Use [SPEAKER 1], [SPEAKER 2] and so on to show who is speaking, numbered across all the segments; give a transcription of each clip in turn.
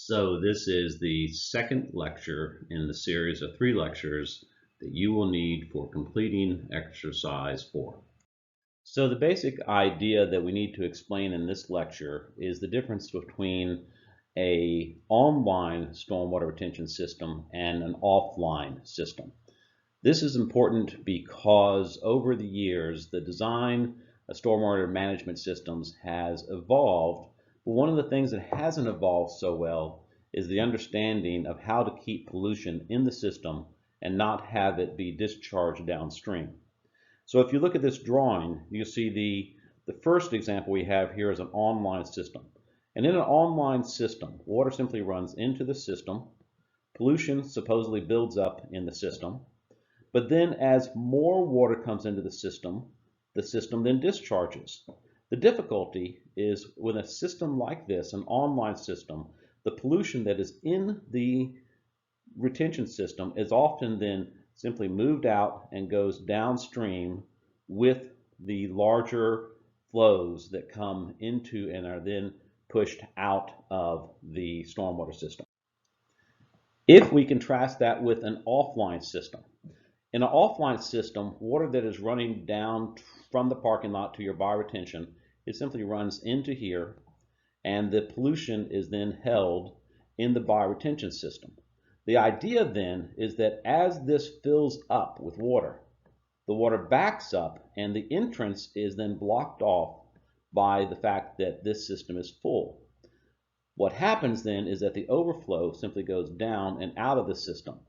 [SPEAKER 1] So this is the second lecture in the series of 3 lectures that you will need for completing exercise 4. So the basic idea that we need to explain in this lecture is the difference between an online stormwater retention system and an offline system. This is important because over the years, the design of stormwater management systems has evolved. But one of the things that hasn't evolved so well is the understanding of how to keep pollution in the system and not have it be discharged downstream. So if you look at this drawing, you see the first example we have here is an online system. And in an online system, water simply runs into the system. Pollution supposedly builds up in the system. But then as more water comes into the system then discharges. The difficulty is with a system like this, an online system, the pollution that is in the retention system is often then simply moved out and goes downstream with the larger flows that come into and are then pushed out of the stormwater system. If we contrast that with an offline system, in an offline system, water that is running down from the parking lot to your bioretention, it simply runs into here, and the pollution is then held in the bioretention system. The idea then is that as this fills up with water, the water backs up and the entrance is then blocked off by the fact that this system is full. What happens then is that the overflow simply goes down and out of the system.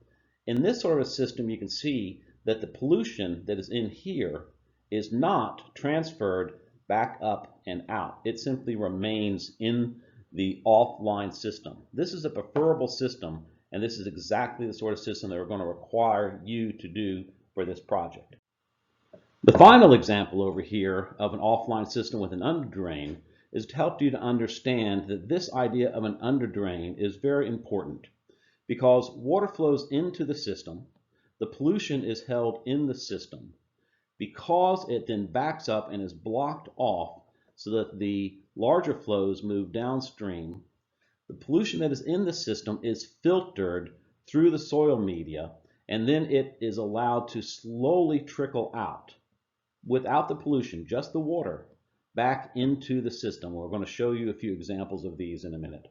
[SPEAKER 1] In this sort of a system, you can see that the pollution that is in here is not transferred back up and out. It simply remains in the offline system. This is a preferable system, and this is exactly the sort of system that we're going to require you to do for this project. The final example over here of an offline system with an underdrain is to help you to understand that this idea of an underdrain is very important. Because water flows into the system, the pollution is held in the system. Because it then backs up and is blocked off so that the larger flows move downstream, the pollution that is in the system is filtered through the soil media, and then it is allowed to slowly trickle out without the pollution, just the water, back into the system. We're going to show you a few examples of these in a minute.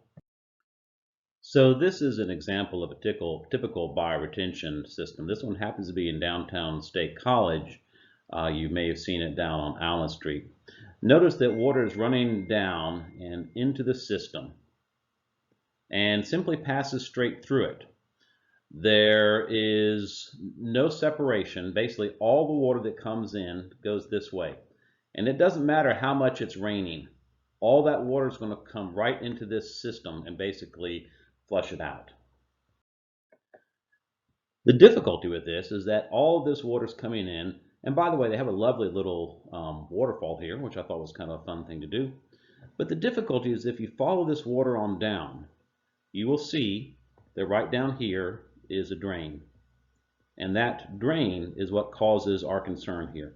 [SPEAKER 1] So this is an example of a typical bioretention system. This one happens to be in downtown State College. You may have seen it down on Allen Street. Notice that water is running down and into the system and simply passes straight through it. There is no separation. Basically, all the water that comes in goes this way. And it doesn't matter how much it's raining. All that water is going to come right into this system and basically flush it out. The difficulty with this is that all of this water is coming in, and by the way, they have a lovely little waterfall here, which I thought was kind of a fun thing to do. But the difficulty is if you follow this water on down, you will see that right down here is a drain. And that drain is what causes our concern here.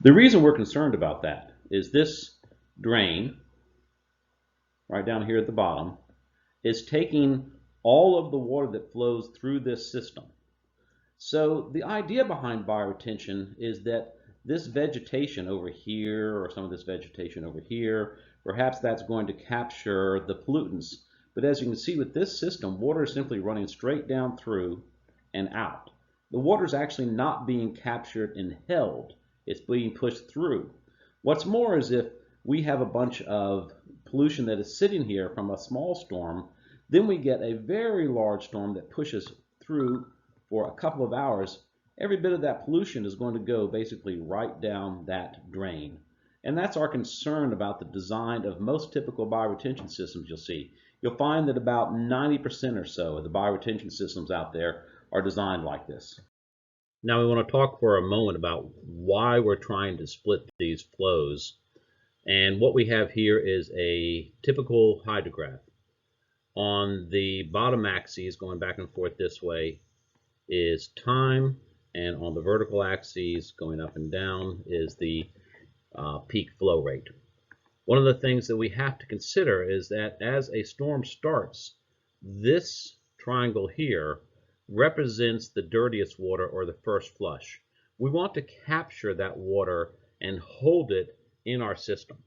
[SPEAKER 1] The reason we're concerned about that is this drain right down here at the bottom is taking all of the water that flows through this system. So the idea behind bioretention is that this vegetation over here, or some of this vegetation over here, perhaps that's going to capture the pollutants. But as you can see with this system, water is simply running straight down through and out. The water is actually not being captured and held. It's being pushed through. What's more is if we have a bunch of pollution that is sitting here from a small storm, then we get a very large storm that pushes through for a couple of hours. Every bit of that pollution is going to go basically right down that drain. And that's our concern about the design of most typical bioretention systems you'll see. You'll find that about 90% or so of the bioretention systems out there are designed like this. Now we want to talk for a moment about why we're trying to split these flows. And what we have here is a typical hydrograph. On the bottom axis, going back and forth this way, is time, and on the vertical axis, going up and down, is the peak flow rate. One of the things that we have to consider is that as a storm starts, this triangle here represents the dirtiest water, or the first flush. We want to capture that water and hold it in our system.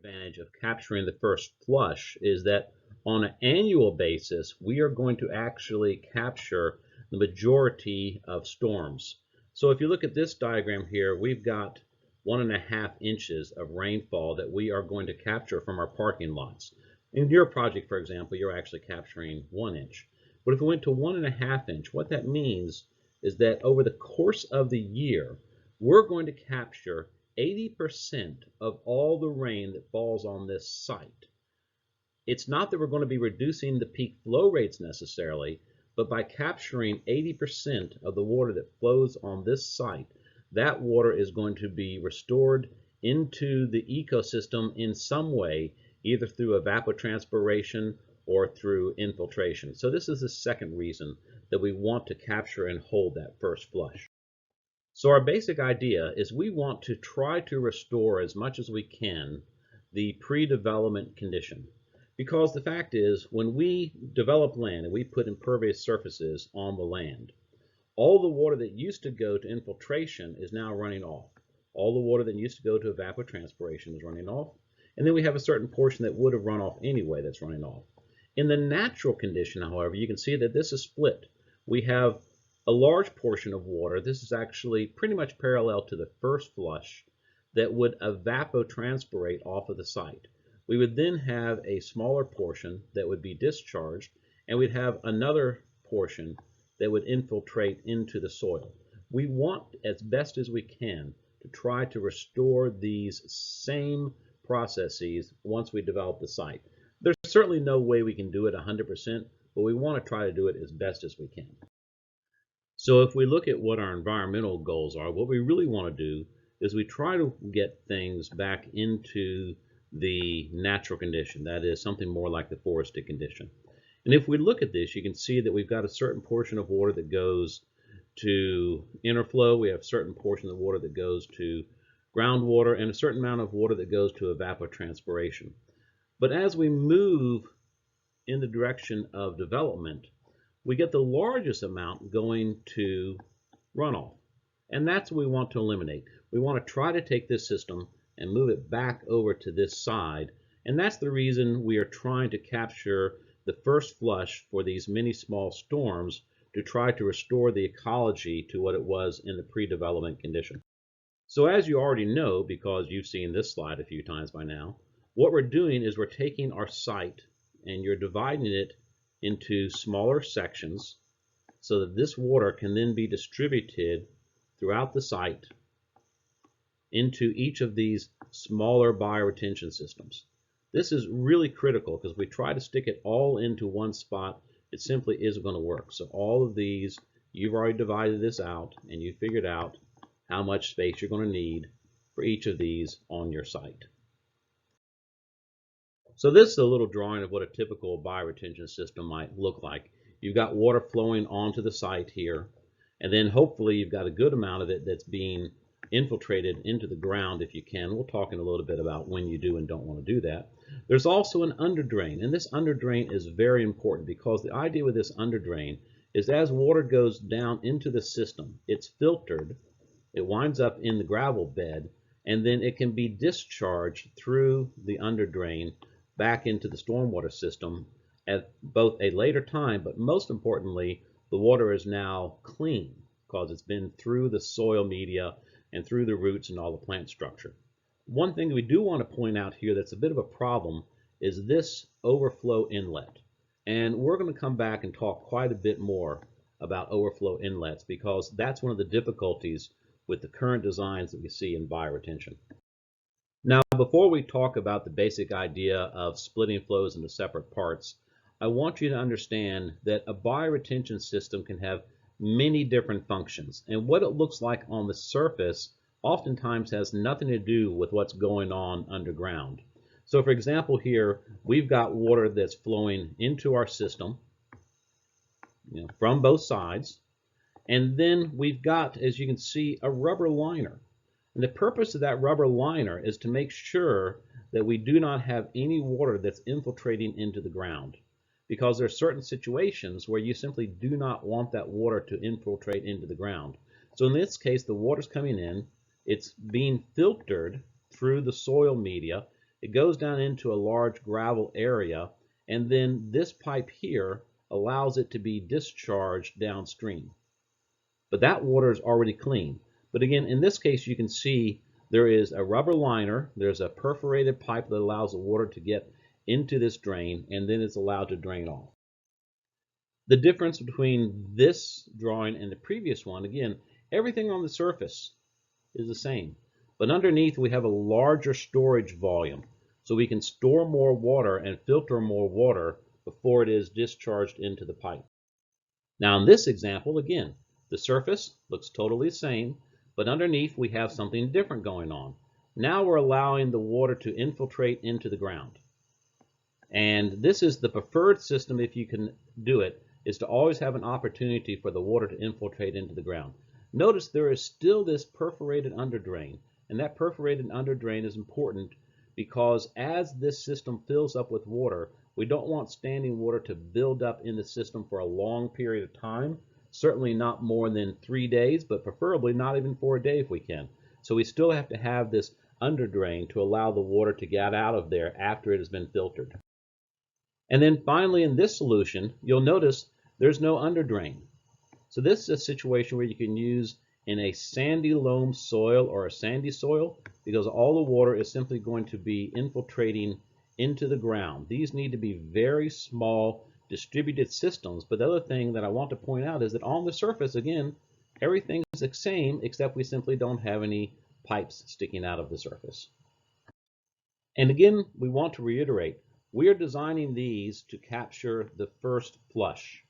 [SPEAKER 1] The advantage of capturing the first flush is that on an annual basis, we are going to actually capture the majority of storms. So if you look at this diagram here, we've got 1.5 inches of rainfall that we are going to capture from our parking lots. In your project, for example, you're actually capturing 1 inch. But if we went to 1.5 inch, what that means is that over the course of the year, we're going to capture 80% of all the rain that falls on this site. It's not that we're going to be reducing the peak flow rates necessarily, but by capturing 80% of the water that flows on this site, that water is going to be restored into the ecosystem in some way, either through evapotranspiration or through infiltration. So this is the second reason that we want to capture and hold that first flush. So our basic idea is we want to try to restore as much as we can the pre-development condition. Because the fact is, when we develop land and we put impervious surfaces on the land, all the water that used to go to infiltration is now running off. All the water that used to go to evapotranspiration is running off. And then we have a certain portion that would have run off anyway that's running off. In the natural condition, however, you can see that this is split. We have a large portion of water. This is actually pretty much parallel to the first flush that would evapotranspirate off of the site. We would then have a smaller portion that would be discharged, and we'd have another portion that would infiltrate into the soil. We want, as best as we can, to try to restore these same processes once we develop the site. There's certainly no way we can do it 100%, but we want to try to do it as best as we can. So if we look at what our environmental goals are, what we really want to do is we try to get things back into the natural condition. That is something more like the forested condition. And if we look at this, you can see that we've got a certain portion of water that goes to inner flow. We have a certain portion of the water that goes to groundwater, and a certain amount of water that goes to evapotranspiration. But as we move in the direction of development, we get the largest amount going to runoff. And that's what we want to eliminate. We want to try to take this system and move it back over to this side. And that's the reason we are trying to capture the first flush for these many small storms, to try to restore the ecology to what it was in the pre-development condition. So as you already know, because you've seen this slide a few times by now, what we're doing is we're taking our site and you're dividing it into smaller sections so that this water can then be distributed throughout the site into each of these smaller bioretention systems. This is really critical because we try to stick it all into one spot, it simply isn't going to work. So all of these, you've already divided this out and you figured out how much space you're going to need for each of these on your site. So this is a little drawing of what a typical bioretention system might look like. You've got water flowing onto the site here, and then hopefully you've got a good amount of it that's being infiltrated into the ground if you can. We'll talk in a little bit about when you do and don't want to do that. There's also an underdrain, and this underdrain is very important because the idea with this underdrain is as water goes down into the system, it's filtered, it winds up in the gravel bed, and then it can be discharged through the underdrain back into the stormwater system at both a later time, but most importantly, the water is now clean because it's been through the soil media and through the roots and all the plant structure. One thing we do want to point out here that's a bit of a problem is this overflow inlet. And we're going to come back and talk quite a bit more about overflow inlets because that's one of the difficulties with the current designs that we see in bioretention. Now, before we talk about the basic idea of splitting flows into separate parts, I want you to understand that a bioretention system can have many different functions, and what it looks like on the surface oftentimes has nothing to do with what's going on underground. So for example here, we've got water that's flowing into our system, from both sides, and then we've got, as you can see, a rubber liner. And the purpose of that rubber liner is to make sure that we do not have any water that's infiltrating into the ground, because there are certain situations where you simply do not want that water to infiltrate into the ground. So in this case, the water's coming in, it's being filtered through the soil media, it goes down into a large gravel area, and then this pipe here allows it to be discharged downstream. But that water is already clean. But again, in this case, you can see there is a rubber liner, there's a perforated pipe that allows the water to get into this drain, and then it's allowed to drain off. The difference between this drawing and the previous one, again, everything on the surface is the same. But underneath, we have a larger storage volume. So we can store more water and filter more water before it is discharged into the pipe. Now in this example, again, the surface looks totally the same, but underneath we have something different going on. Now we're allowing the water to infiltrate into the ground. And this is the preferred system, if you can do it, is to always have an opportunity for the water to infiltrate into the ground. Notice there is still this perforated underdrain, and that perforated underdrain is important because as this system fills up with water, we don't want standing water to build up in the system for a long period of time, certainly not more than 3 days, but preferably not even for a day if we can. So we still have to have this underdrain to allow the water to get out of there after it has been filtered. And then finally in this solution, you'll notice there's no underdrain. So this is a situation where you can use in a sandy loam soil or a sandy soil, because all the water is simply going to be infiltrating into the ground. These need to be very small distributed systems. But the other thing that I want to point out is that on the surface, again, everything is the same except we simply don't have any pipes sticking out of the surface. And again, we want to reiterate, we are designing these to capture the first flush.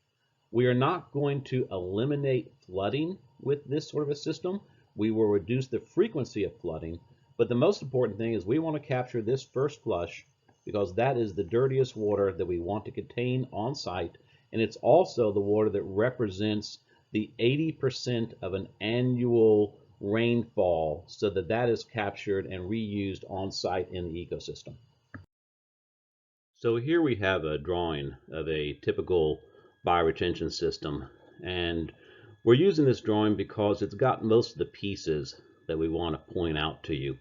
[SPEAKER 1] We are not going to eliminate flooding with this sort of a system. We will reduce the frequency of flooding, but the most important thing is we want to capture this first flush because that is the dirtiest water that we want to contain on site, and it's also the water that represents the 80% of an annual rainfall, so that that is captured and reused on site in the ecosystem. So here we have a drawing of a typical bioretention system, and we're using this drawing because it's got most of the pieces that we want to point out to you.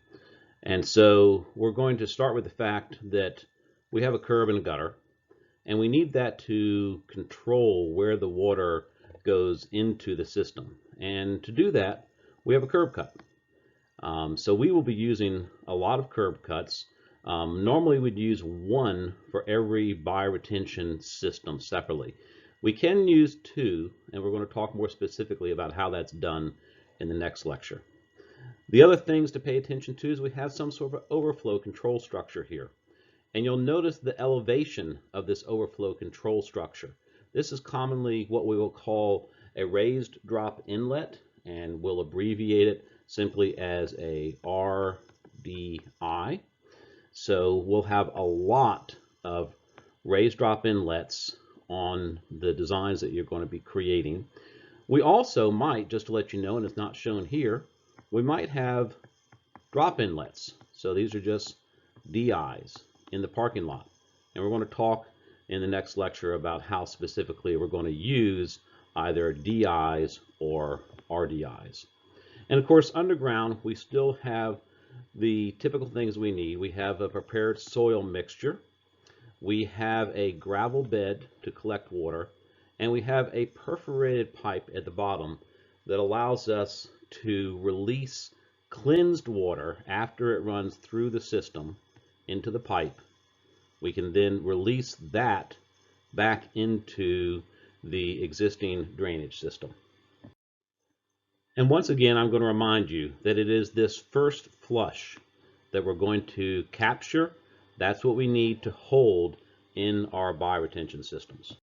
[SPEAKER 1] And so we're going to start with the fact that we have a curb and a gutter, and we need that to control where the water goes into the system. And to do that, we have a curb cut. So we will be using a lot of curb cuts. Normally we'd use one for every bioretention system separately. We can use two, and we're going to talk more specifically about how that's done in the next lecture. The other things to pay attention to is we have some sort of overflow control structure here. And you'll notice the elevation of this overflow control structure. This is commonly what we will call a raised drop inlet, and we'll abbreviate it simply as a RDI. So we'll have a lot of raised drop inlets on the designs that you're going to be creating. We also might, just to let you know, and it's not shown here, we might have drop inlets. So these are just DIs in the parking lot. And we're going to talk in the next lecture about how specifically we're going to use either DIs or RDIs. And of course, underground, we still have the typical things we need. We have a prepared soil mixture. We have a gravel bed to collect water, and we have a perforated pipe at the bottom that allows us to release cleansed water after it runs through the system into the pipe. We can then release that back into the existing drainage system. And once again, I'm going to remind you that it is this first flush that we're going to capture. That's what we need to hold in our bioretention systems.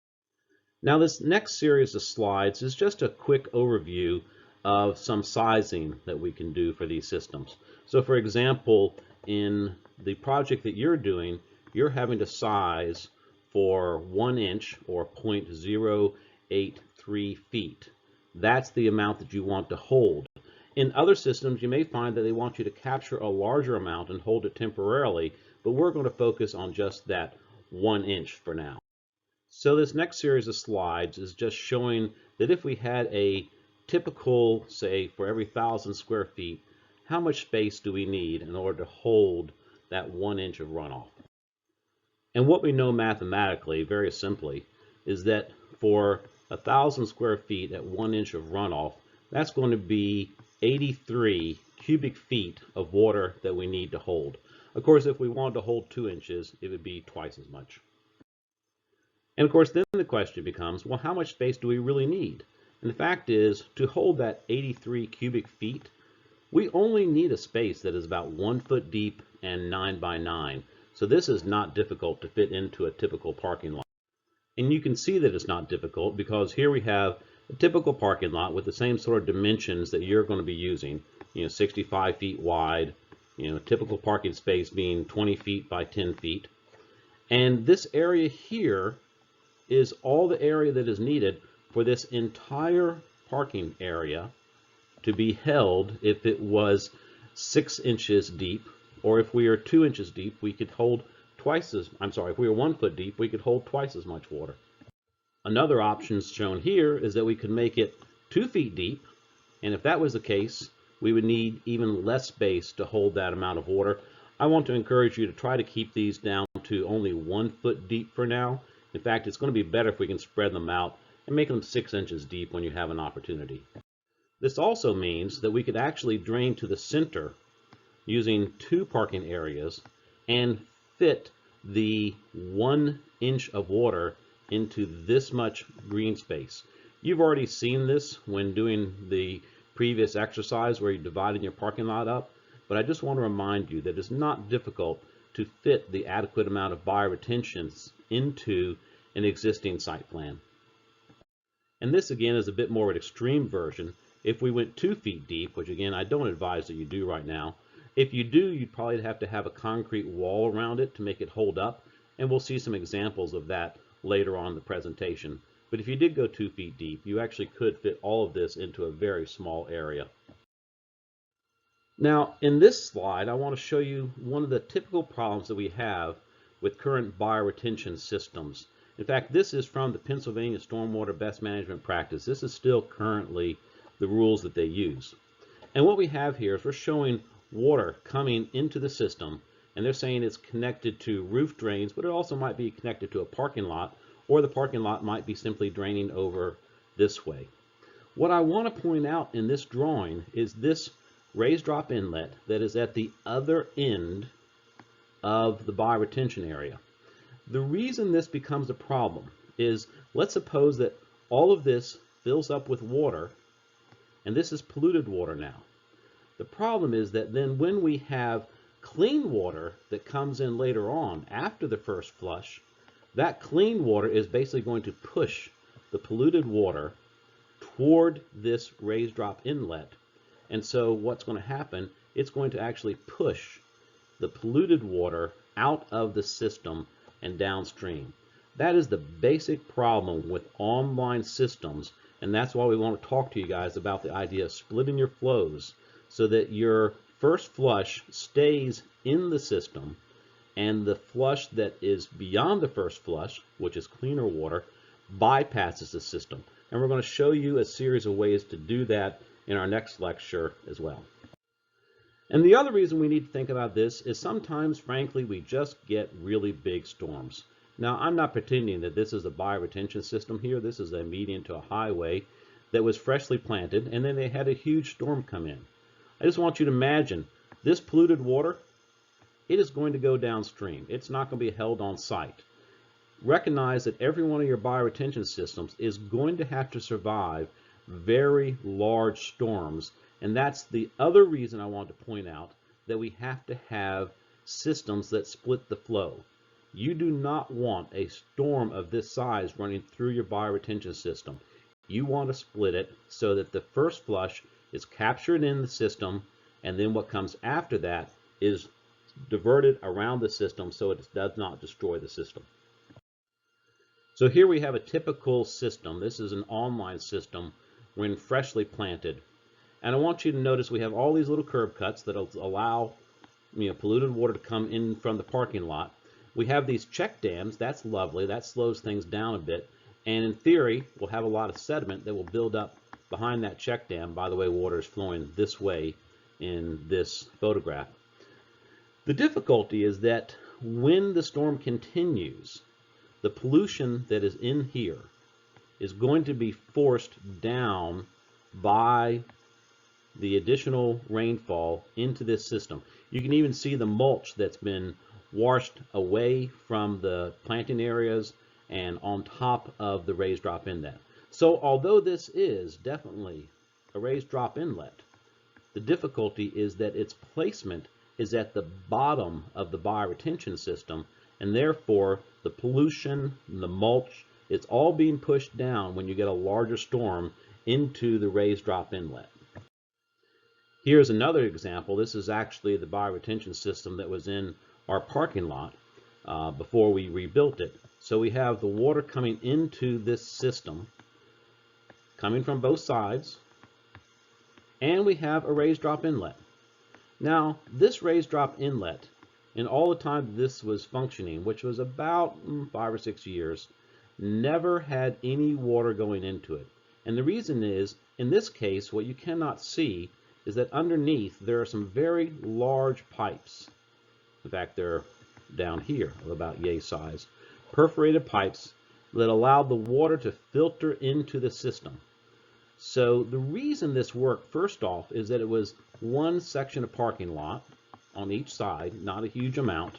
[SPEAKER 1] Now this next series of slides is just a quick overview of some sizing that we can do for these systems. So for example, in the project that you're doing, you're having to size for 1 inch or 0.083 feet. That's the amount that you want to hold. In other systems, you may find that they want you to capture a larger amount and hold it temporarily but we're going to focus on just that 1 inch for now. So this next series of slides is just showing that if we had a typical, say, for every 1,000 square feet, how much space do we need in order to hold that 1 inch of runoff? And what we know mathematically, very simply, is that for 1,000 square feet at 1 inch of runoff, that's going to be 83 cubic feet of water that we need to hold. Of course, if we wanted to hold 2 inches, it would be twice as much. And of course, then the question becomes, well, how much space do we really need? And the fact is, to hold that 83 cubic feet, we only need a space that is about 1 foot deep and 9 by 9. So this is not difficult to fit into a typical parking lot. And you can see that it's not difficult because here we have a typical parking lot with the same sort of dimensions that you're going to be using. 65 feet wide, typical parking space being 20 feet by 10 feet. And this area here is all the area that is needed for this entire parking area to be held if it was 6 inches deep, or if we are 2 inches deep, we could hold if we were 1 foot deep, we could hold twice as much water. Another option shown here is that we could make it 2 feet deep, and if that was the case, we would need even less space to hold that amount of water. I want to encourage you to try to keep these down to only 1 foot deep for now. In fact, it's going to be better if we can spread them out and make them 6 inches deep when you have an opportunity. This also means that we could actually drain to the center using 2 parking areas and fit the 1 inch of water into this much green space. You've already seen this when doing the previous exercise where you divided your parking lot up, but I just want to remind you that it's not difficult to fit the adequate amount of bioretentions into an existing site plan. And this again is a bit more of an extreme version. If we went 2 feet deep, which again I don't advise that you do right now, if you do, you'd probably have to have a concrete wall around it to make it hold up, and we'll see some examples of that later on in the presentation. But if you did go 2 feet deep, you actually could fit all of this into a very small area. Now, in this slide, I want to show you one of the typical problems that we have with current bioretention systems. In fact, this is from the Pennsylvania Stormwater Best Management Practice. This is still currently the rules that they use. And what we have here is we're showing water coming into the system, and they're saying it's connected to roof drains, but it also might be connected to a parking lot, or the parking lot might be simply draining over this way. What I want to point out in this drawing is this raised drop inlet that is at the other end of the bioretention area. The reason this becomes a problem is, let's suppose that all of this fills up with water, and this is polluted water now. The problem is that then when we have clean water that comes in later on after the first flush, that clean water is basically going to push the polluted water toward this raised drop inlet. And so what's going to happen, it's going to actually push the polluted water out of the system and downstream. That is the basic problem with online systems, and that's why we want to talk to you guys about the idea of splitting your flows so that your first flush stays in the system and the flush that is beyond the first flush, which is cleaner water, bypasses the system. And we're going to show you a series of ways to do that in our next lecture as well. And the other reason we need to think about this is sometimes, frankly, we just get really big storms. Now, I'm not pretending that this is a bioretention system here. This is a median to a highway that was freshly planted, and then they had a huge storm come in. I just want you to imagine this polluted water, it is going to go downstream. It's not going to be held on site. Recognize that every one of your bioretention systems is going to have to survive very large storms. And that's the other reason I want to point out that we have to have systems that split the flow. You do not want a storm of this size running through your bioretention system. You want to split it so that the first flush is captured in the system, and then what comes after that is diverted around the system so it does not destroy the system. So here we have a typical system. This is an online system when freshly planted. And I want you to notice we have all these little curb cuts that allow polluted water to come in from the parking lot. We have these check dams. That's lovely. That slows things down a bit. And in theory, we'll have a lot of sediment that will build up behind that check dam. By the way, water is flowing this way in this photograph. The difficulty is that when the storm continues, the pollution that is in here is going to be forced down by the additional rainfall into this system. You can even see the mulch that's been washed away from the planting areas and on top of the raised drop inlet. So although this is definitely a raised drop inlet, the difficulty is that its placement is at the bottom of the bioretention system, and therefore the pollution and the mulch, it's all being pushed down when you get a larger storm into the raised drop inlet. Here's another example. This is actually the bioretention system that was in our parking lot before we rebuilt it. So we have the water coming into this system, coming from both sides, and we have a raised drop inlet. Now, this raised drop inlet, in all the time this was functioning, which was about 5 or 6 years, never had any water going into it. And the reason is, in this case, what you cannot see is that underneath there are some very large pipes. In fact, they're down here of about yay size. Perforated pipes that allow the water to filter into the system. So the reason this worked, first off, is that it was one section of parking lot on each side, not a huge amount.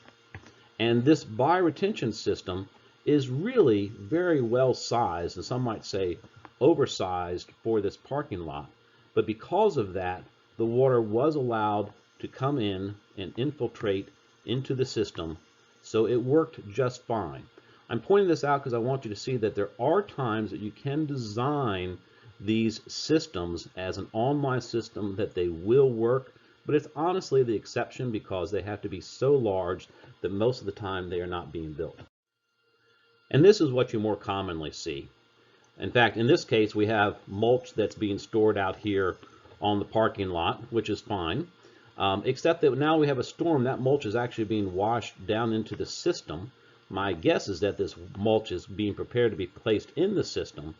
[SPEAKER 1] And this bioretention system is really very well sized, and some might say oversized for this parking lot. But because of that, the water was allowed to come in and infiltrate into the system, so it worked just fine. I'm pointing this out because I want you to see that there are times that you can design these systems as an online system that they will work, but it's honestly the exception because they have to be so large that most of the time they are not being built. And this is what you more commonly see. In fact, in this case, we have mulch that's being stored out here on the parking lot, which is fine, except that now we have a storm. That mulch is actually being washed down into the system. My guess is that this mulch is being prepared to be placed in the system.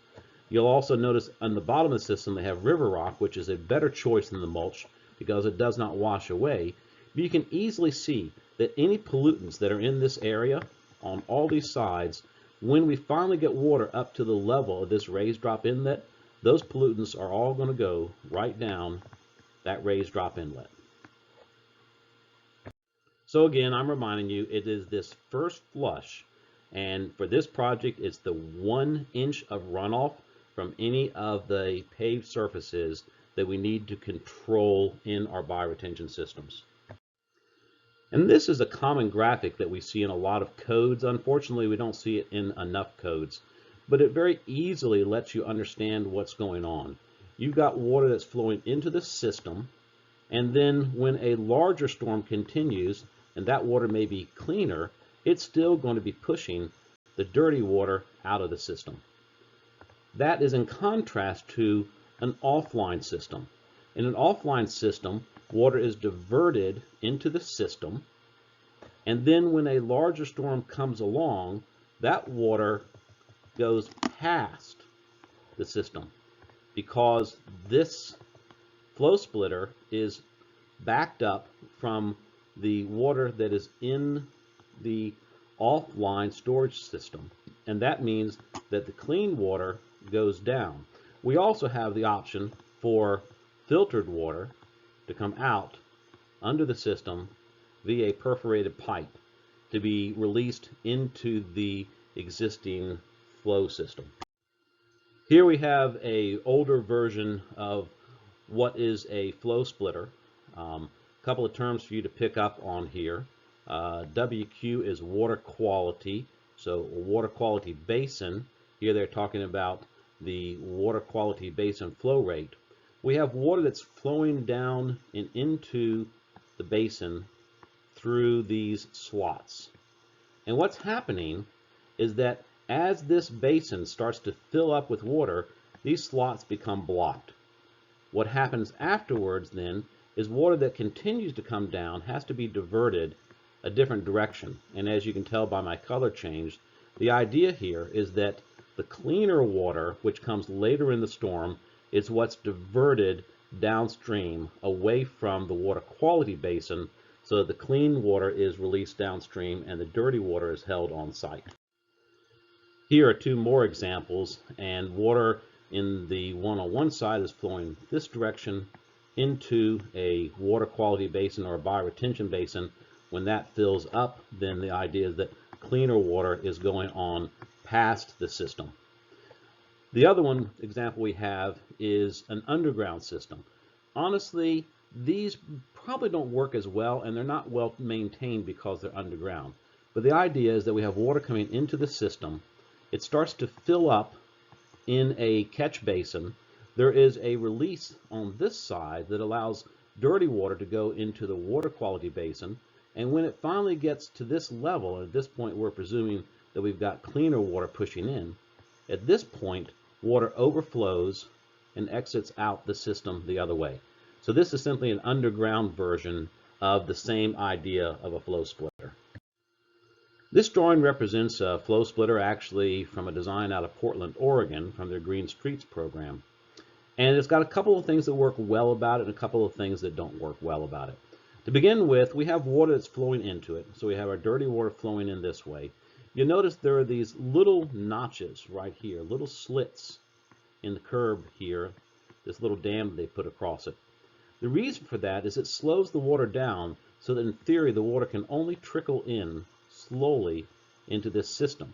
[SPEAKER 1] You'll also notice on the bottom of the system they have river rock, which is a better choice than the mulch because it does not wash away. But you can easily see that any pollutants that are in this area on all these sides, when we finally get water up to the level of this raised drop inlet, those pollutants are all going to go right down that raised drop inlet. So again, I'm reminding you, it is this first flush, and for this project, it's the 1 inch of runoff from any of the paved surfaces that we need to control in our bioretention systems. And this is a common graphic that we see in a lot of codes. Unfortunately, we don't see it in enough codes, but it very easily lets you understand what's going on. You've got water that's flowing into the system, and then when a larger storm continues, and that water may be cleaner, it's still going to be pushing the dirty water out of the system. That is in contrast to an offline system. In an offline system, water is diverted into the system, and then when a larger storm comes along, that water goes past the system because this flow splitter is backed up from the water that is in the offline storage system, and that means that the clean water goes down. We also have the option for filtered water to come out under the system via a perforated pipe to be released into the existing flow system. Here we have an older version of what is a flow splitter. A couple of terms for you to pick up on here. WQ is water quality, so a water quality basin. Here they're talking about the water quality basin flow rate. We have water that's flowing down and into the basin through these slots. And what's happening is that as this basin starts to fill up with water, these slots become blocked. What happens afterwards then is water that continues to come down has to be diverted a different direction. And as you can tell by my color change, the idea here is that the cleaner water, which comes later in the storm, is what's diverted downstream away from the water quality basin, so that the clean water is released downstream and the dirty water is held on site. Here are two more examples, and water in the one on one side is flowing this direction into a water quality basin or a bioretention basin. When that fills up, then the idea is that cleaner water is going on past the system. The other one example we have is an underground system. Honestly, these probably don't work as well, and they're not well maintained because they're underground. But the idea is that we have water coming into the system. It starts to fill up in a catch basin. There is a release on this side that allows dirty water to go into the water quality basin. And when it finally gets to this level, and at this point we're presuming that we've got cleaner water pushing in, at this point water overflows and exits out the system the other way. So this is simply an underground version of the same idea of a flow splitter. This drawing represents a flow splitter actually from a design out of Portland, Oregon, from their Green Streets program. And it's got a couple of things that work well about it and a couple of things that don't work well about it. To begin with, we have water that's flowing into it. So we have our dirty water flowing in this way. You'll notice there are these little notches right here, little slits in the curb here, this little dam they put across it. The reason for that is it slows the water down so that in theory the water can only trickle in slowly into this system.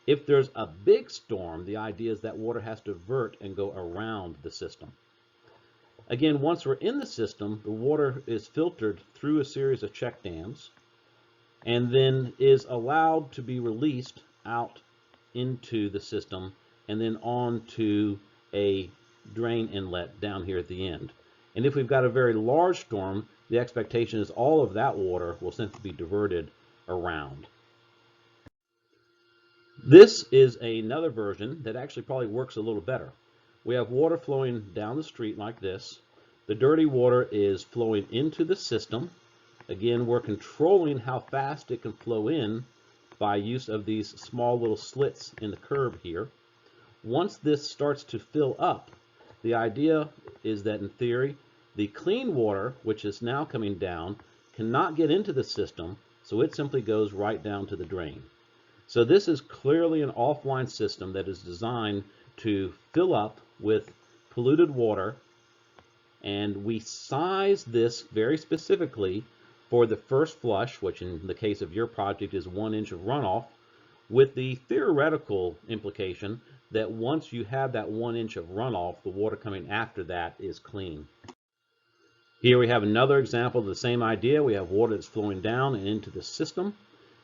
[SPEAKER 1] If there's a big storm, the idea is that water has to divert and go around the system. Again, once we're in the system, the water is filtered through a series of check dams and then is allowed to be released out into the system and then on to a drain inlet down here at the end. And if we've got a very large storm, the expectation is all of that water will simply be diverted around. This is another version that actually probably works a little better. We have water flowing down the street like this. The dirty water is flowing into the system. Again, we're controlling how fast it can flow in by use of these small little slits in the curb here. Once this starts to fill up, the idea is that in theory, the clean water, which is now coming down, cannot get into the system, so it simply goes right down to the drain. So this is clearly an offline system that is designed to fill up with polluted water, and we size this very specifically for the first flush, which in the case of your project is 1 inch of runoff, with the theoretical implication that once you have that 1 inch of runoff, the water coming after that is clean. Here we have another example of the same idea. We have water that's flowing down and into the system.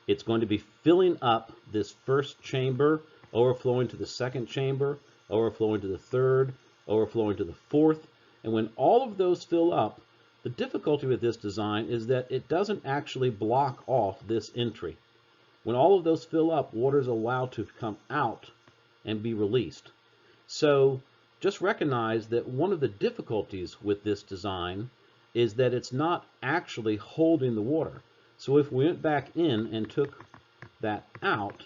[SPEAKER 1] It's going to be filling up this first chamber, overflowing to the second chamber, overflowing to the third, overflowing to the fourth. And when all of those fill up, the difficulty with this design is that it doesn't actually block off this entry. When all of those fill up, water is allowed to come out and be released. So just recognize that one of the difficulties with this design is that it's not actually holding the water. So if we went back in and took that out,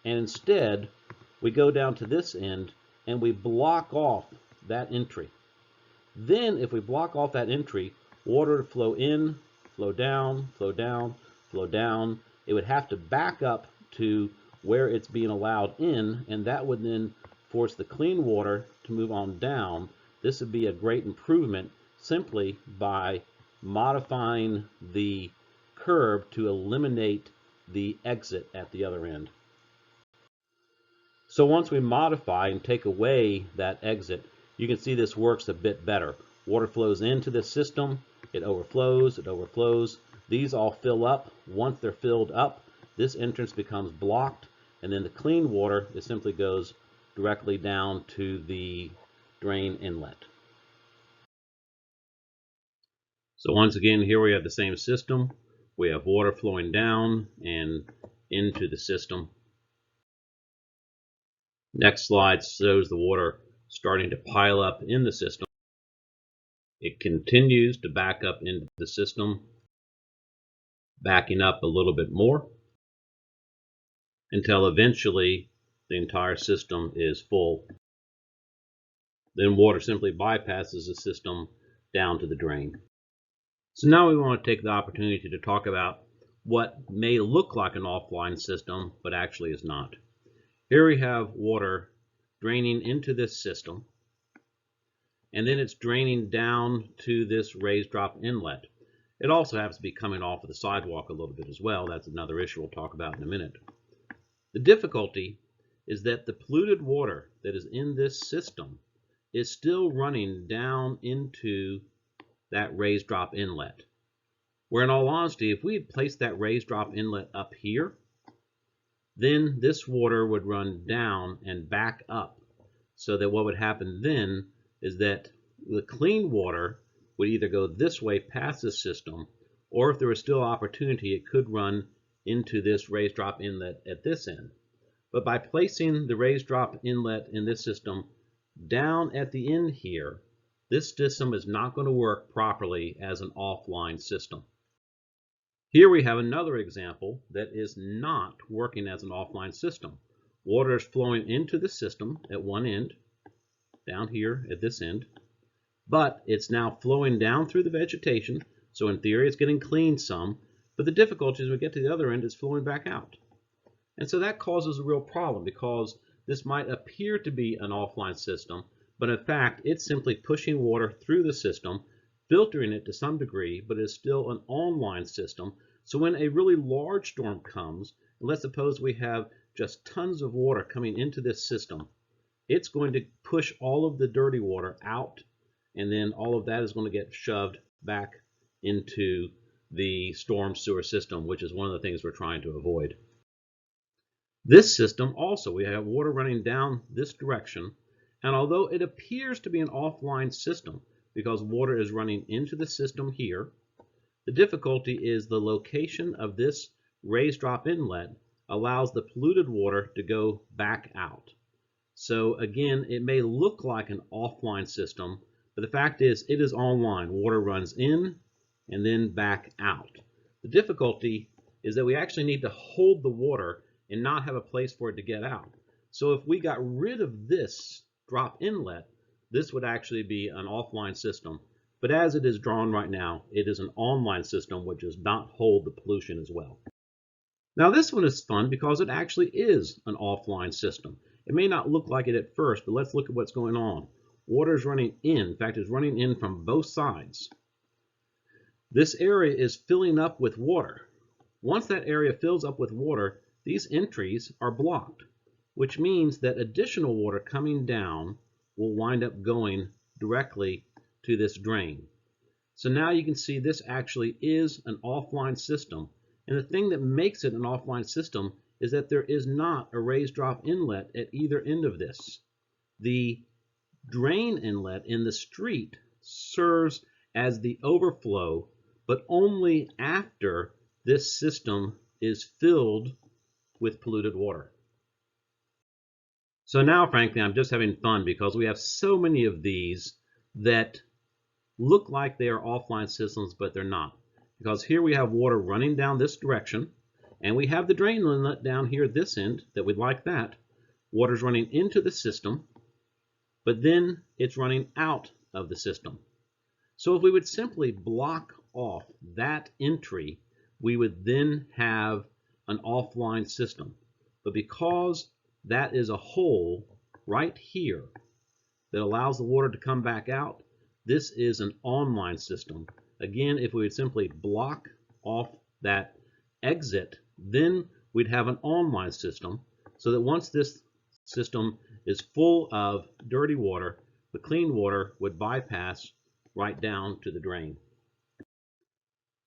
[SPEAKER 1] and instead we go down to this end and we block off that entry, then if we block off that entry, water would flow in, flow down, flow down, flow down. It would have to back up to where it's being allowed in, and that would then force the clean water to move on down. This would be a great improvement simply by modifying the curb to eliminate the exit at the other end. So once we modify and take away that exit, you can see this works a bit better. Water flows into the system, it overflows. These all fill up. Once they're filled up, this entrance becomes blocked, and then the clean water, it simply goes directly down to the drain inlet. So once again, here we have the same system. We have water flowing down and into the system. Next slide shows the water starting to pile up in the system. It continues to back up into the system, backing up a little bit more until eventually the entire system is full. Then water simply bypasses the system down to the drain. So now we want to take the opportunity to talk about what may look like an offline system, but actually is not. Here we have water draining into this system, and then it's draining down to this raised drop inlet. It also happens to be coming off of the sidewalk a little bit as well. That's another issue we'll talk about in a minute. The difficulty is that the polluted water that is in this system is still running down into that raised drop inlet. Where in all honesty, if we had placed that raised drop inlet up here, then this water would run down and back up, so that what would happen then is that the clean water would either go this way past the system, or if there was still opportunity, it could run into this raised drop inlet at this end. But by placing the raised drop inlet in this system down at the end here, this system is not going to work properly as an offline system. Here we have another example that is not working as an offline system. Water is flowing into the system at one end, down here at this end, but it's now flowing down through the vegetation, so in theory it's getting cleaned some, but the difficulty is when we get to the other end, it's flowing back out. And so that causes a real problem, because this might appear to be an offline system, but in fact it's simply pushing water through the system, filtering it to some degree, but it's still an online system. So when a really large storm comes, and let's suppose we have just tons of water coming into this system, it's going to push all of the dirty water out, and then all of that is going to get shoved back into the storm sewer system, which is one of the things we're trying to avoid. This system also, we have water running down this direction, and although it appears to be an offline system because water is running into the system here, the difficulty is the location of this raised drop inlet allows the polluted water to go back out. So again, it may look like an offline system, but the fact is it is online. Water runs in and then back out. The difficulty is that we actually need to hold the water and not have a place for it to get out. So if we got rid of this drop inlet, this would actually be an offline system. But as it is drawn right now, it is an online system which does not hold the pollution as well. Now this one is fun because it actually is an offline system. It may not look like it at first, but let's look at what's going on. Water is running in fact, it's running in from both sides. This area is filling up with water. Once that area fills up with water, these entries are blocked, which means that additional water coming down will wind up going directly to this drain. So now you can see this actually is an offline system. And the thing that makes it an offline system is that there is not a raised drop inlet at either end of this. The drain inlet in the street serves as the overflow, but only after this system is filled with polluted water. So now, frankly, I'm just having fun because we have so many of these that look like they are offline systems, but they're not. Because here we have water running down this direction, and we have the drain inlet down here at this end that we'd like that. Water's running into the system, but then it's running out of the system. So if we would simply block off that entry, we would then have an offline system. But because that is a hole right here that allows the water to come back out, this is an online system. Again, if we would simply block off that exit, then we'd have an online system, so that once this system is full of dirty water, the clean water would bypass right down to the drain.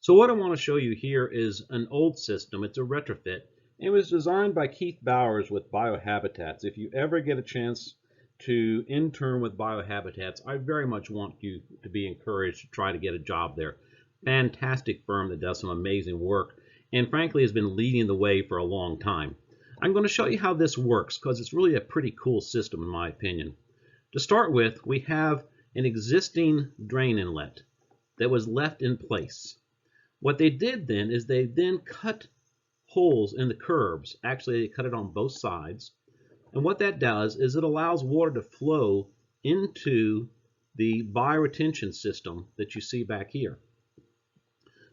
[SPEAKER 1] So what I want to show you here is an old system. It's a retrofit. It was designed by Keith Bowers with Biohabitats. If you ever get a chance to intern with Biohabitats, I very much want you to be encouraged to try to get a job there. Fantastic firm that does some amazing work and frankly has been leading the way for a long time. I'm going to show you how this works because it's really a pretty cool system in my opinion. To start with, we have an existing drain inlet that was left in place. What they did then is they then cut holes in the curbs. Actually, they cut it on both sides. And what that does is it allows water to flow into the bioretention system that you see back here.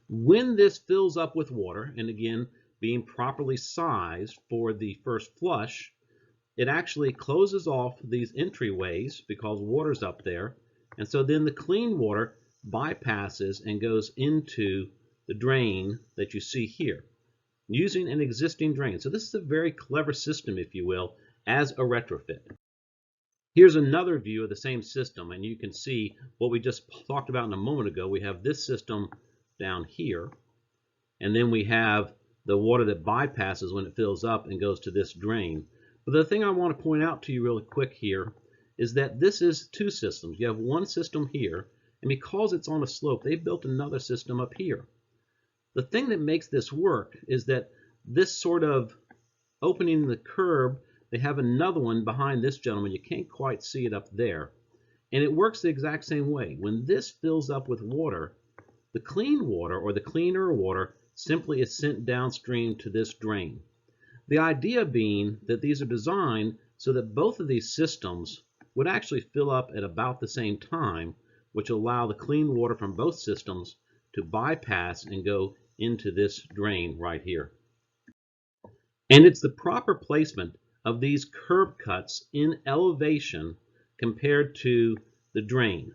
[SPEAKER 1] When this fills up with water, and again, being properly sized for the first flush, it actually closes off these entryways because water's up there. And so then the clean water bypasses and goes into the drain that you see here using an existing drain. So this is a very clever system, if you will, as a retrofit. Here's another view of the same system, and you can see what we just talked about in a moment ago. We have this system down here, and then we have the water that bypasses when it fills up and goes to this drain. But the thing I want to point out to you really quick here is that this is two systems. You have one system here, and because it's on a slope, they've built another system up here. The thing that makes this work is that this sort of opening the curb, they have another one behind this gentleman. You can't quite see it up there. And it works the exact same way. When this fills up with water, the clean water or the cleaner water simply is sent downstream to this drain. The idea being that these are designed so that both of these systems would actually fill up at about the same time, which allow the clean water from both systems to bypass and go into this drain right here. And it's the proper placement of these curb cuts in elevation compared to the drain.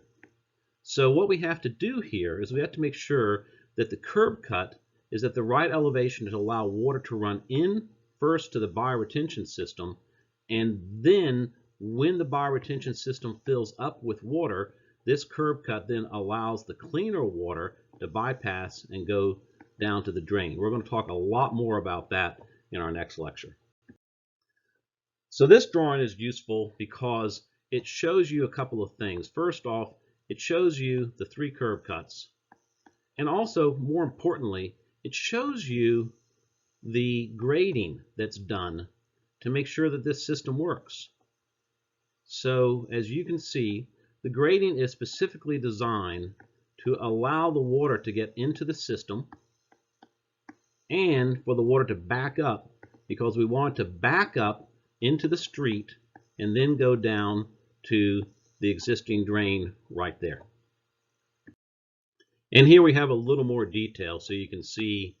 [SPEAKER 1] So what we have to do here is we have to make sure that the curb cut is at the right elevation to allow water to run in first to the bioretention system, and then when the bioretention system fills up with water, this curb cut then allows the cleaner water to bypass and go down to the drain. We're going to talk a lot more about that in our next lecture. So this drawing is useful because it shows you a couple of things. First off, it shows you the three curb cuts, and also, more importantly, it shows you the grading that's done to make sure that this system works. So as you can see, the grading is specifically designed to allow the water to get into the system and for the water to back up, because we want it to back up into the street and then go down to the existing drain right there. And here we have a little more detail so you can see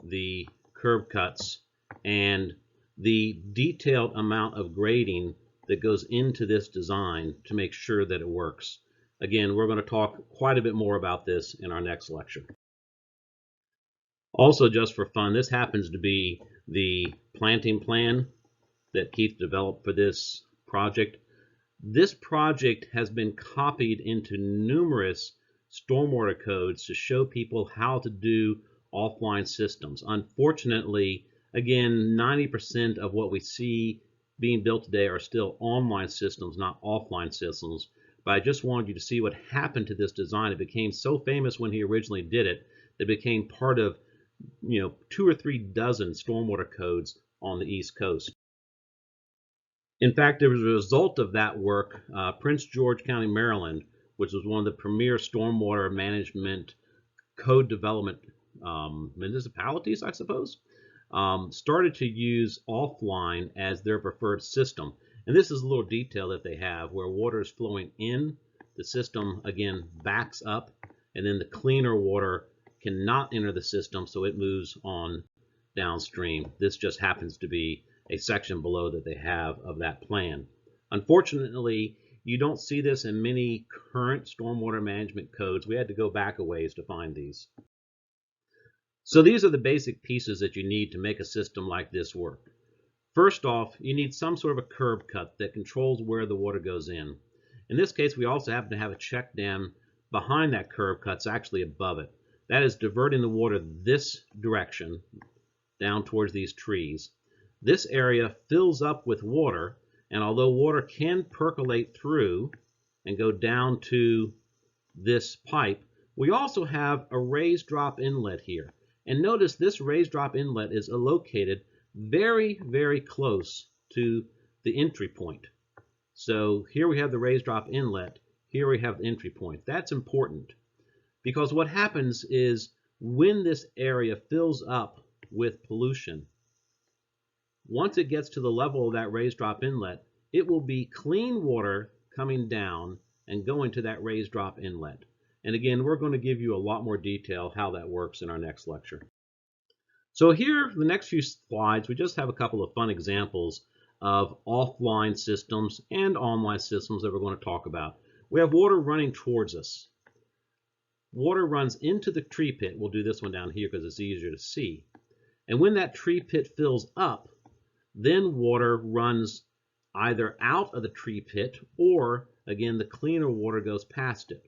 [SPEAKER 1] the curb cuts and the detailed amount of grading that goes into this design to make sure that it works. Again, we're going to talk quite a bit more about this in our next lecture. Also, just for fun, this happens to be the planting plan that Keith developed for this project. This project has been copied into numerous stormwater codes to show people how to do offline systems. Unfortunately, again, 90% of what we see being built today are still online systems, not offline systems. But I just wanted you to see what happened to this design. It became so famous when he originally did it, that it became part of 2 or 3 dozen stormwater codes on the East Coast. In fact, as a result of that work, Prince George County, Maryland, which was one of the premier stormwater management code development municipalities, I suppose, started to use offline as their preferred system. And this is a little detail that they have where water is flowing in, the system again backs up, and then the cleaner water cannot enter the system, so it moves on downstream. This just happens to be a section below that they have of that plan. Unfortunately, you don't see this in many current stormwater management codes. We had to go back a ways to find these. So these are the basic pieces that you need to make a system like this work. First off, you need some sort of a curb cut that controls where the water goes in. In this case, we also happen to have a check dam behind that curb cut, actually above it. That is diverting the water this direction down towards these trees. This area fills up with water, and although water can percolate through and go down to this pipe, we also have a raised drop inlet here. And notice this raised drop inlet is located very, very close to the entry point. So here we have the raised drop inlet. Here we have the entry point. That's important because what happens is when this area fills up with pollution, once it gets to the level of that raised drop inlet, it will be clean water coming down and going to that raised drop inlet. And again, we're going to give you a lot more detail how that works in our next lecture. So here, the next few slides, we just have a couple of fun examples of offline systems and online systems that we're going to talk about. We have water running towards us. Water runs into the tree pit. We'll do this one down here because it's easier to see. And when that tree pit fills up, then water runs either out of the tree pit or, again, the cleaner water goes past it.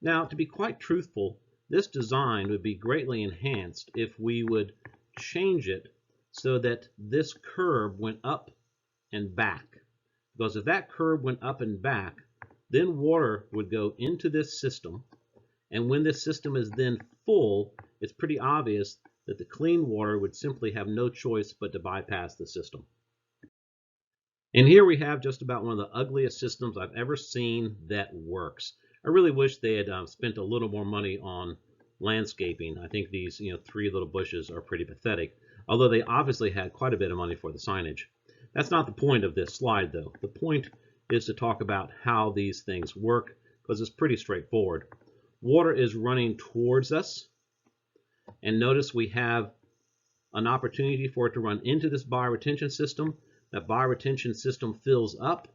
[SPEAKER 1] Now, to be quite truthful, this design would be greatly enhanced if we would change it so that this curve went up and back. Because if that curve went up and back, then water would go into this system. And when this system is then full, it's pretty obvious that the clean water would simply have no choice but to bypass the system. And here we have just about one of the ugliest systems I've ever seen that works. I really wish they had spent a little more money on landscaping. I think these 3 little bushes are pretty pathetic, although they obviously had quite a bit of money for the signage. That's not the point of this slide, though. The point is to talk about how these things work, because it's pretty straightforward. Water is running towards us, and notice we have an opportunity for it to run into this bioretention system. That bioretention system fills up.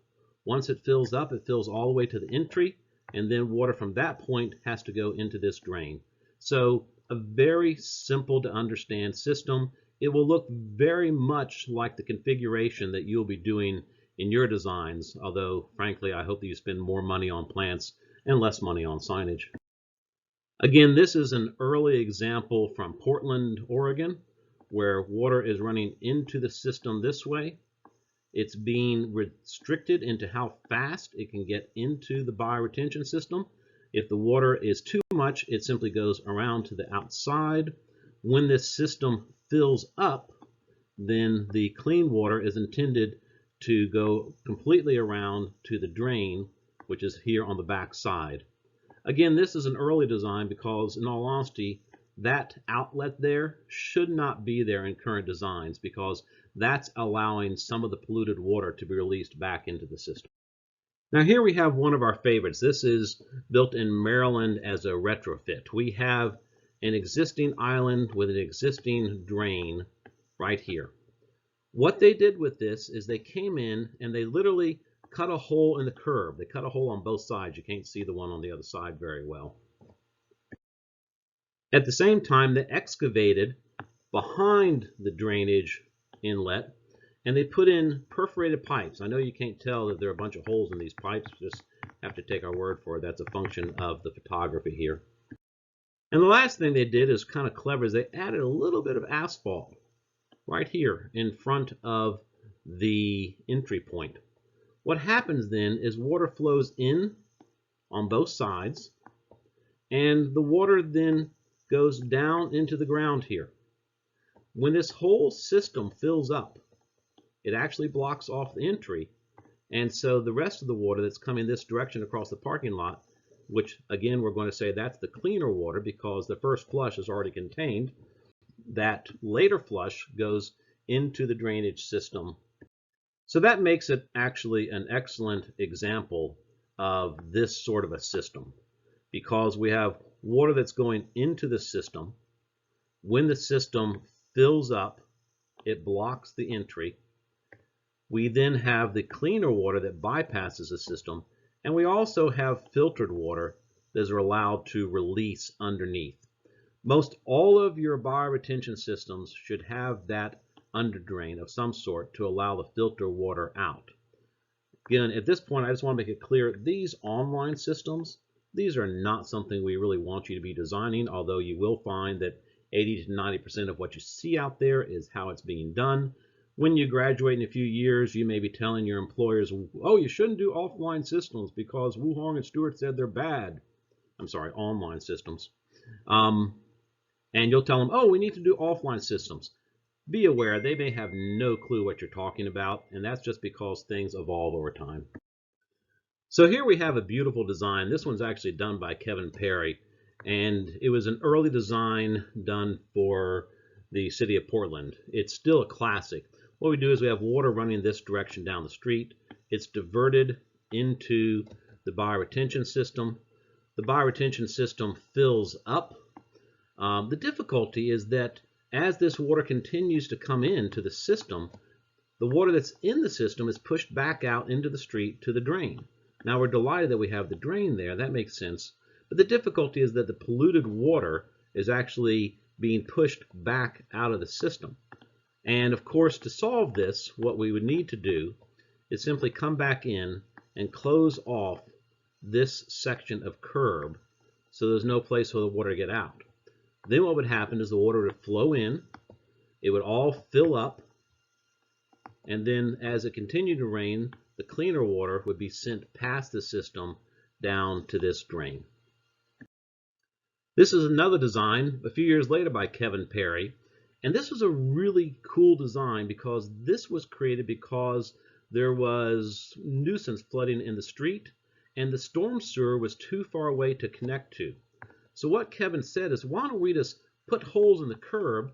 [SPEAKER 1] Once it fills up, it fills all the way to the entry, and then water from that point has to go into this drain. So a very simple to understand system. It will look very much like the configuration that you'll be doing in your designs, although frankly I hope that you spend more money on plants and less money on signage. Again, this is an early example from Portland, Oregon, where water is running into the system this way. It's being restricted into how fast it can get into the bioretention system. If the water is too much, it simply goes around to the outside. When this system fills up, then the clean water is intended to go completely around to the drain, which is here on the back side. Again, this is an early design because, in all honesty, that outlet there should not be there in current designs because that's allowing some of the polluted water to be released back into the system. Now here we have one of our favorites. This is built in Maryland as a retrofit. We have an existing island with an existing drain right here. What they did with this is they came in and they literally cut a hole in the curb. They cut a hole on both sides. You can't see the one on the other side very well. At the same time, they excavated behind the drainage inlet and they put in perforated pipes. I know you can't tell that there are a bunch of holes in these pipes. Just have to take our word for it. That's a function of the photography here. And the last thing they did is kind of clever, is they added a little bit of asphalt right here in front of the entry point. What happens then is water flows in on both sides, and the water then goes down into the ground here. When this whole system fills up, it actually blocks off the entry, and so the rest of the water that's coming this direction across the parking lot, which again we're going to say that's the cleaner water because the first flush is already contained, that later flush goes into the drainage system. So that makes it actually an excellent example of this sort of a system because we have water that's going into the system. When the system fills up, it blocks the entry. We then have the cleaner water that bypasses the system, and we also have filtered water that is allowed to release underneath. Most all of your bioretention systems should have that underdrain of some sort to allow the filter water out. Again, at this point, I just want to make it clear, these online systems, these are not something we really want you to be designing, although you will find that 80 to 90% of what you see out there is how it's being done. When you graduate in a few years, you may be telling your employers, oh, you shouldn't do offline systems because Wu Hong and Stewart said they're bad. I'm sorry, online systems. And you'll tell them, oh, we need to do offline systems. Be aware, they may have no clue what you're talking about, and that's just because things evolve over time. So here we have a beautiful design. This one's actually done by Kevin Perry, and it was an early design done for the city of Portland. It's still a classic. What we do is we have water running this direction down the street. It's diverted into the bioretention system. The bioretention system fills up. The difficulty is that as this water continues to come into the system, the water that's in the system is pushed back out into the street to the drain. Now we're delighted that we have the drain there. That makes sense. But the difficulty is that the polluted water is actually being pushed back out of the system. And of course, to solve this, what we would need to do is simply come back in and close off this section of curb so there's no place for the water to get out. Then what would happen is the water would flow in, it would all fill up, and then as it continued to rain, the cleaner water would be sent past the system down to this drain. This is another design a few years later by Kevin Perry, and this was a really cool design because this was created because there was nuisance flooding in the street and the storm sewer was too far away to connect to. So what Kevin said is, why don't we just put holes in the curb,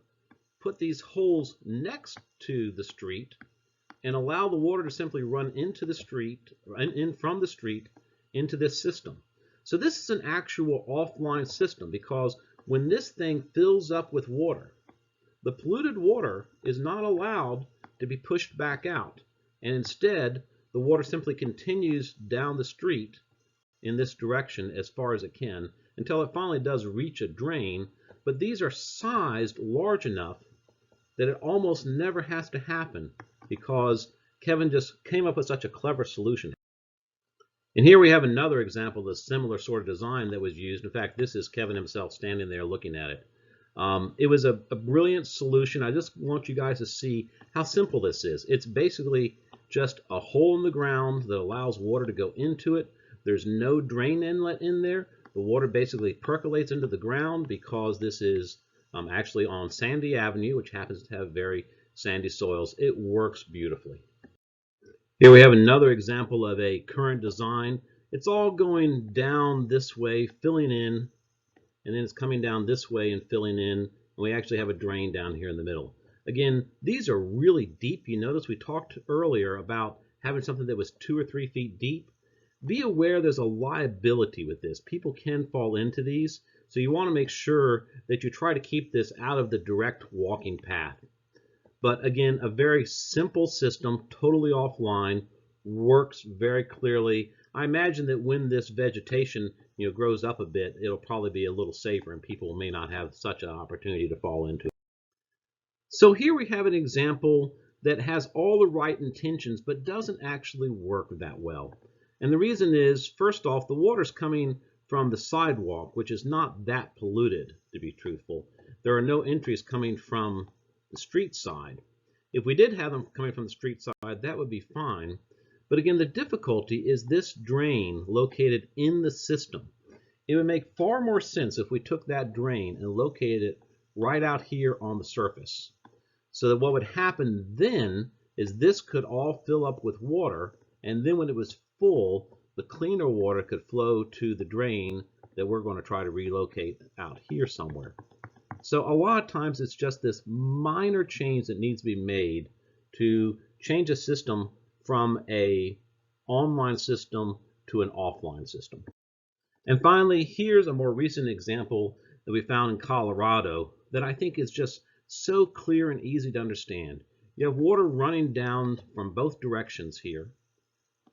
[SPEAKER 1] put these holes next to the street, and allow the water to simply run into the street, from the street into this system. So this is an actual offline system because when this thing fills up with water, the polluted water is not allowed to be pushed back out, and instead the water simply continues down the street in this direction as far as it can until it finally does reach a drain. But these are sized large enough that it almost never has to happen because Kevin just came up with such a clever solution. And here we have another example of a similar sort of design that was used. In fact, this is Kevin himself standing there looking at it. It was a brilliant solution. I just want you guys to see how simple this is. It's basically just a hole in the ground that allows water to go into it. There's no drain inlet in there. The water basically percolates into the ground because this is actually on Sandy Avenue, which happens to have very sandy soils. It works beautifully. Here we have another example of a current design. It's all going down this way, filling in, and then it's coming down this way and filling in, and we actually have a drain down here in the middle. Again, these are really deep. You notice we talked earlier about having something that was 2 or 3 feet deep. Be aware there's a liability with this. People can fall into these, so you want to make sure that you try to keep this out of the direct walking path. But again, a very simple system, totally offline, works very clearly. I imagine that when this vegetation grows up a bit, it'll probably be a little safer and people may not have such an opportunity to fall into it. So here we have an example that has all the right intentions but doesn't actually work that well. And the reason is, first off, the water's coming from the sidewalk, which is not that polluted, to be truthful. There are no entries coming from the street side. If we did have them coming from the street side, that would be fine. But again, the difficulty is this drain located in the system. It would make far more sense if we took that drain and located it right out here on the surface. So that what would happen then is this could all fill up with water, and then when it was full, the cleaner water could flow to the drain that we're going to try to relocate out here somewhere. So a lot of times it's just this minor change that needs to be made to change a system from an online system to an offline system. And finally, here's a more recent example that we found in Colorado that I think is just so clear and easy to understand. You have water running down from both directions here,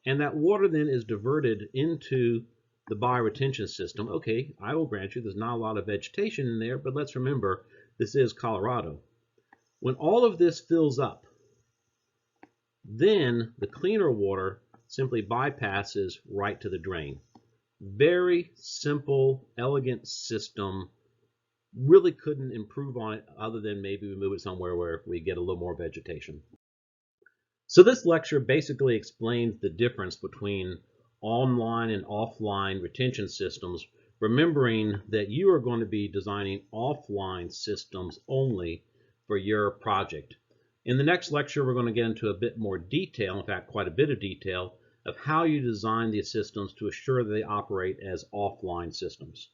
[SPEAKER 1] and that water then is diverted into the bioretention system. Okay, I will grant you there's not a lot of vegetation in there, but let's remember this is Colorado. When all of this fills up, then the cleaner water simply bypasses right to the drain. Very simple, elegant system. Really couldn't improve on it other than maybe we move it somewhere where we get a little more vegetation. So this lecture basically explains the difference between online and offline retention systems, remembering that you are going to be designing offline systems only for your project. In the next lecture, we're going to get into a bit more detail, in fact, quite a bit of detail,
[SPEAKER 2] of how you design these systems to assure they operate as offline systems.